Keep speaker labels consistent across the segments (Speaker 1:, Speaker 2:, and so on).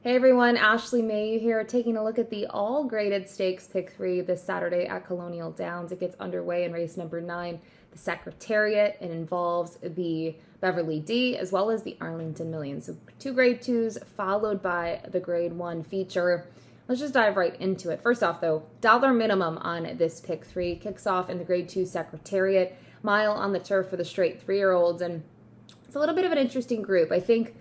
Speaker 1: Hey everyone, Ashley Mailloux here, taking a look at the all-graded stakes pick 3 this Saturday at Colonial Downs. It gets underway in race number 9, the Secretariat. It involves the Beverly D as well as the Arlington Million. So 2 grade 2s followed by the grade 1 feature. Let's just dive right into it. First off though, dollar minimum on this pick 3 kicks off in the grade 2 Secretariat Mile on the turf for the straight 3-year-olds, and it's a little bit of an interesting group. I think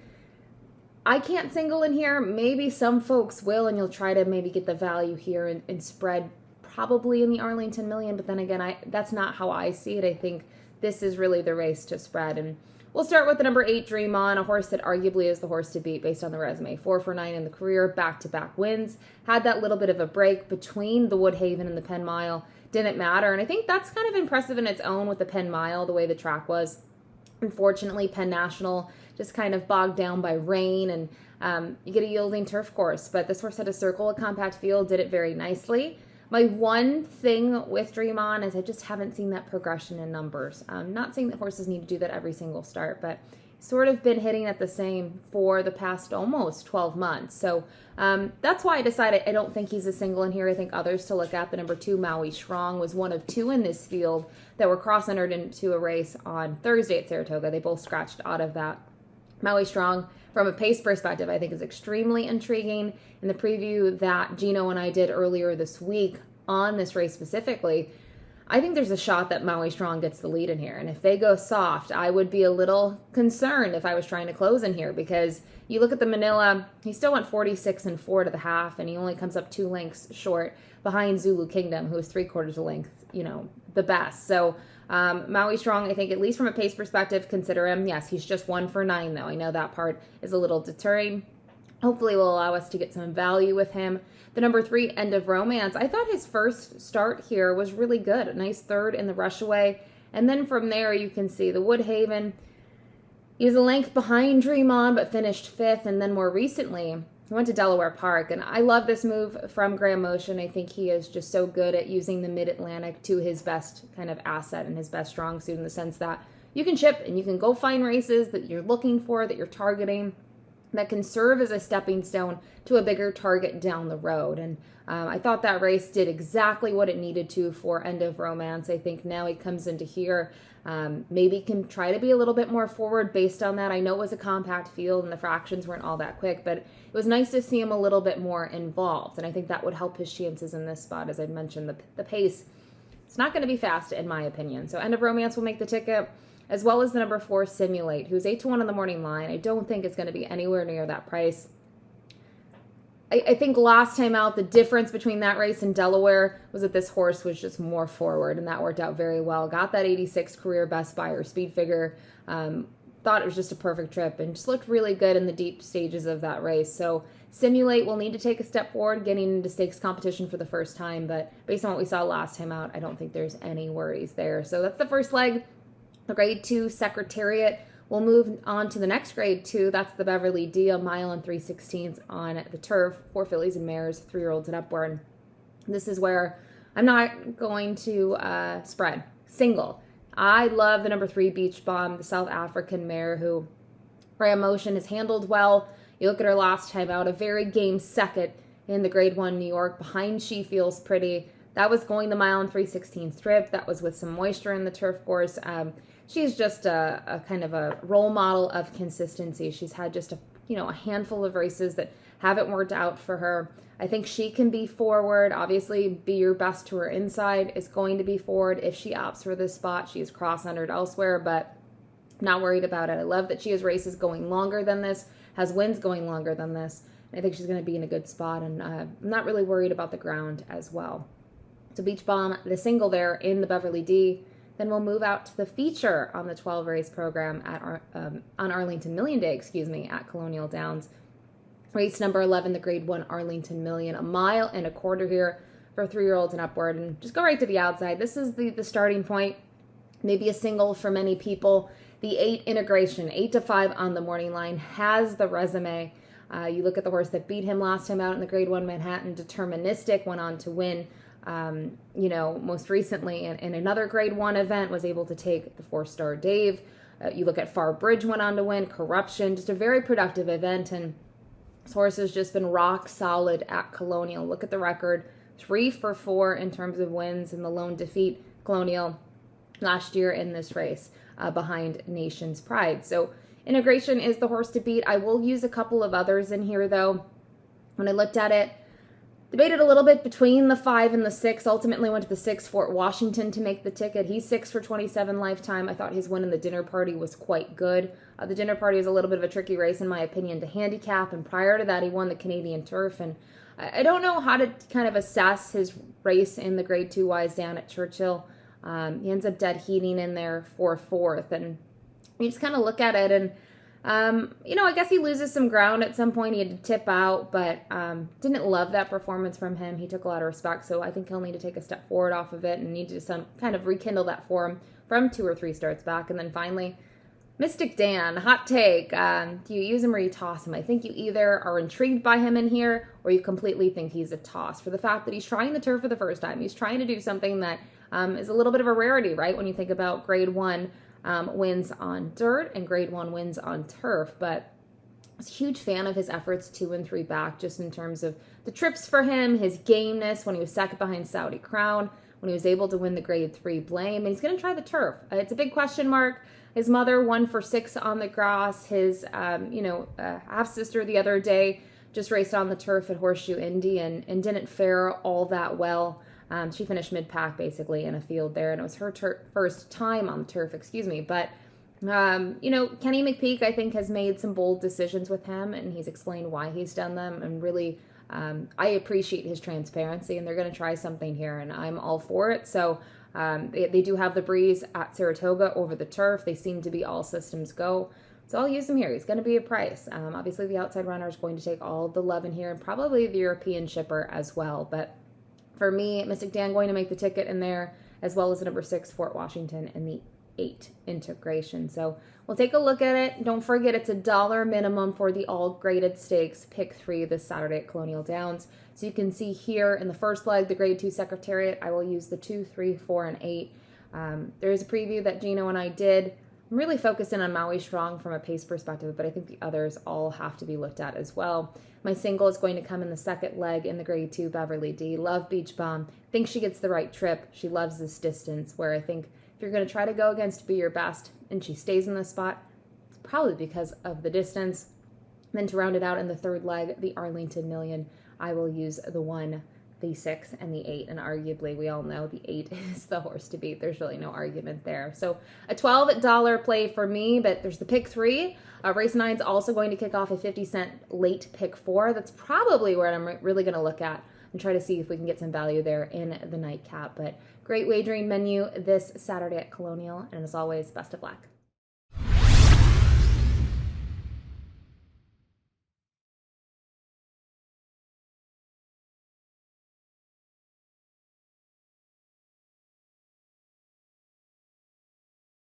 Speaker 1: I can't single in here. Maybe some folks will, and you'll try to maybe get the value here and spread probably in the Arlington Million. But then again, that's not how I see it. I think this is really the race to spread. And we'll start with the number 8, Dream On, a horse that arguably is the horse to beat based on the resume. 4 for 9 in the career, back-to-back wins. Had that little bit of a break between the Woodhaven and the Penn Mile. Didn't matter. And I think that's kind of impressive in its own with the Penn Mile, the way the track was. Unfortunately, Penn National just kind of bogged down by rain, and you get a yielding turf course. But this horse had a circle, a compact field, did it very nicely. My one thing with Dream On is I just haven't seen that progression in numbers. I'm not saying that horses need to do that every single start, but sort of been hitting at the same for the past almost 12 months. So that's why I decided I don't think he's a single in here. I think others to look at. The number 2, Maui Strong, was one of 2 in this field that were cross-entered into a race on Thursday at Saratoga. They both scratched out of that. Maui Strong, from a pace perspective, I think is extremely intriguing. In the preview that Gino and I did earlier this week on this race specifically, I think there's a shot that Maui Strong gets the lead in here. And if they go soft, I would be a little concerned if I was trying to close in here, because you look at the Manila, he still went 46 and 4 to the half, and he only comes up 2 lengths short behind Zulu Kingdom, who is 3/4 a length, the best. So Maui Strong, I think, at least from a pace perspective, consider him. Yes, he's just 1 for 9, though. I know that part is a little deterring. Hopefully will allow us to get some value with him. The number 3, End of Romance. I thought his first start here was really good. A nice third in the rushaway. And then from there, you can see the Woodhaven. He was a length behind Dream On, but finished 5th. And then more recently, he went to Delaware Park. And I love this move from Graham Motion. I think he is just so good at using the Mid-Atlantic to his best kind of asset and his best strong suit, in the sense that you can chip and you can go find races that you're looking for, that you're targeting, that can serve as a stepping stone to a bigger target down the road. And I thought that race did exactly what it needed to for End of Romance. I think now he comes into here, maybe can try to be a little bit more forward based on that. I know it was a compact field and the fractions weren't all that quick, but it was nice to see him a little bit more involved. And I think that would help his chances in this spot. As I'd mentioned, the pace, it's not going to be fast in my opinion. So End of Romance will make the ticket, as well as the number 4, Simulate, who's 8-1 on the morning line. I don't think it's going to be anywhere near that price. I think last time out, the difference between that race and Delaware was that this horse was just more forward, and that worked out very well. Got that 86 career best by or speed figure. Thought it was just a perfect trip and just looked really good in the deep stages of that race. So Simulate will need to take a step forward getting into stakes competition for the first time, but based on what we saw last time out, I don't think there's any worries there. So that's the first leg. The grade 2 Secretariat. We'll move on to the next grade 2. That's the Beverly D, a mile and 3/16 on the turf, 4 fillies and mares, 3-year-olds and upward. This is where I'm not going to spread. Single. I love the number 3, Beach Bomb, the South African mare who Graham Motion has handled well. You look at her last time out, a very game second in the grade 1 New York, behind She Feels Pretty. That was going the mile and 3/16 trip. That was with some moisture in the turf course. She's just a kind of a role model of consistency. She's had just a handful of races that haven't worked out for her. I think she can be forward. Obviously, Be Your Best to her inside is going to be forward. If she opts for this spot, she is cross-entered elsewhere, but not worried about it. I love that she has races going longer than this, has wins going longer than this. I think she's going to be in a good spot, and I'm not really worried about the ground as well. So Beach Bomb, the single there in the Beverly D. Then we'll move out to the feature on the 12 race program on Arlington Million Day, at Colonial Downs. Race number 11, the grade 1 Arlington Million, a mile and a quarter here for 3-year-olds and upward. And just go right to the outside. This is the starting point, maybe a single for many people. The 8 integration, 8-5 on the morning line, has the resume. You look at the horse that beat him last time out in the grade 1 Manhattan, Deterministic, went on to win. Most recently in another grade 1 event, was able to take the 4-star Dave. You look at Far Bridge, went on to win. Corruption, just a very productive event. And This horse has just been rock solid at Colonial. Look at the record. 3 for 4 in terms of wins and the lone defeat Colonial last year in this race behind Nation's Pride. So Integration is the horse to beat. I will use a couple of others in here though. When I looked at it, debated a little bit between the 5 and the 6. Ultimately went to the 6, Fort Washington, to make the ticket. He's 6 for 27 lifetime. I thought his win in the Dinner Party was quite good. The Dinner Party is a little bit of a tricky race, in my opinion, to handicap. And prior to that, he won the Canadian Turf. And I don't know how to kind of assess his race in the Grade 2 Wise down at Churchill. He ends up dead heating in there for 4th. And you just kind of look at it and I guess he loses some ground at some point. He had to tip out, but didn't love that performance from him. He took a lot of respect, so I think he'll need to take a step forward off of it and need to kind of rekindle that for him from 2 or 3 starts back. And then finally, Mystic Dan, hot take. Do you use him or you toss him? I think you either are intrigued by him in here or you completely think he's a toss for the fact that he's trying the turf for the first time. He's trying to do something that is a little bit of a rarity, right? When you think about Grade 1 wins on dirt and Grade 1 wins on turf. But I was a huge fan of his efforts 2 and 3 back, just in terms of the trips for him, his gameness when he was second behind Saudi Crown, when he was able to win the Grade 3 Blame. And he's going to try the turf. It's a big question mark. His mother 1 for 6 on the grass. His, half-sister the other day just raced on the turf at Horseshoe Indy and didn't fare all that well. She finished mid-pack basically in a field there, and it was her first time on the turf, But, Kenny McPeak, I think, has made some bold decisions with him, and he's explained why he's done them. And really, I appreciate his transparency, and they're going to try something here, and I'm all for it. So they do have the breeze at Saratoga over the turf. They seem to be all systems go. So I'll use him here. He's going to be a price. Obviously, the outside runner is going to take all the love in here, and probably the European shipper as well. But for me, Mystic Dan going to make the ticket in there, as well as the number 6, Fort Washington, and the 8, Integration. So we'll take a look at it. Don't forget, it's $1 minimum for the all-graded stakes, pick 3 this Saturday at Colonial Downs. So you can see here in the first leg, the Grade 2 Secretariat, I will use the 2, 3, 4, and 8. There is a preview that Gino and I did. I'm really focused in on Maui Strong from a pace perspective, but I think the others all have to be looked at as well. My single is going to come in the second leg in the Grade 2 Beverly D. Love Beach Bomb. Think she gets the right trip. She loves this distance, where I think if you're going to try to go against Be Your Best and she stays in this spot, it's probably because of the distance. Then to round it out in the third leg, the Arlington Million, I will use the 1, the 6, and the 8, and arguably we all know the 8 is the horse to beat. There's really no argument there. So a $12 play for me, but there's the pick 3. Race 9 is also going to kick off a 50-cent late pick 4. That's probably where I'm really going to look at and try to see if we can get some value there in the nightcap. But great wagering menu this Saturday at Colonial, and as always, best of luck.